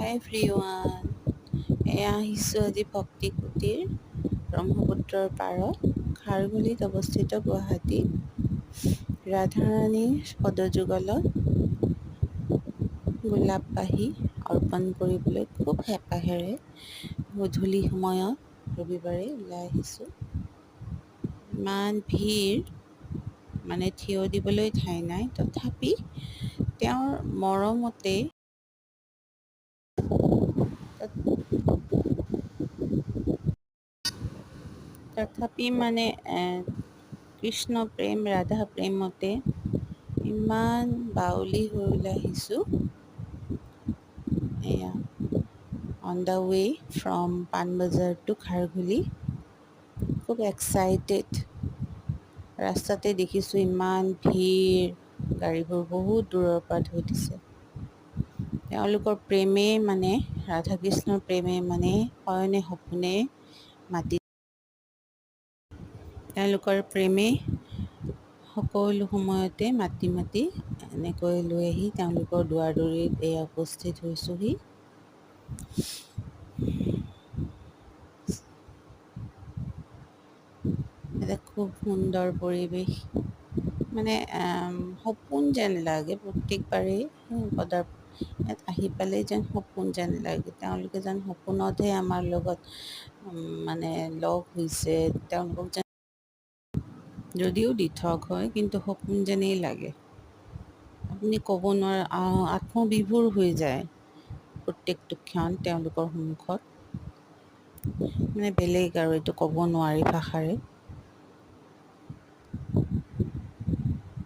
Everyone, এয়া আহিছোঁ আজি ভক্তি কুটিৰ ব্ৰহ্মপুত্ৰৰ পাৰত খাৰঘুলিত অৱস্থিত গুৱাহাটী ৰাধাৰাণীৰ পদযুগলত গোলাপবাহী অৰ্পণ কৰিবলৈ খুব হেঁপাহেৰে গধূলি সময়ত ৰবিবাৰে ওলাই আহিছোঁ। ইমান ভিৰ, মানে থিয় দিবলৈ ঠাই নাই, তথাপি তেওঁৰ মৰমতে কৃষ্ণ প্ৰেম ৰাধা প্ৰেমতে ইমান বাউলি হৈ ওলাই আহিছোঁ। এয়া on the way from Panbazar to Kharghuli, খুব এক্সাইটেড। ৰাস্তাতে দেখিছোঁ ইমান ভিৰ, গাড়ীবোৰ বহুত দূৰৰ পৰা থৈ দিছে। তেওঁলোকৰ প্ৰেমে মানে ৰাধা কৃষ্ণৰ প্ৰেমে মানে শয়নে সপোনে মাতি, তেওঁলোকৰ প্ৰেমে সকলো সময়তে মাতি মাতি এনেকৈ লৈ আহি তেওঁলোকৰ দুৱাৰ দলিত এয়া উপস্থিত হৈছোঁহি। এটা খুব সুন্দৰ পৰিৱেশ, মানে সপোন যেন লাগে প্ৰত্যেকবাৰেই ইয়াত আহি পালেই যেন সপোন যেন লাগে। তেওঁলোকে যেন সপোনতহে আমাৰ লগত মানে লগ হৈছে, তেওঁলোকক যেন যদিও দিঠক হয় কিন্তু সপোন যেনেই লাগে। আপুনি ক'ব নোৱাৰে, আত্মবিভোৰ হৈ যায় প্ৰত্যেকটো ক্ষণ তেওঁলোকৰ সন্মুখত, মানে বেলেগ আৰু এইটো ক'ব নোৱাৰি ভাষাৰে।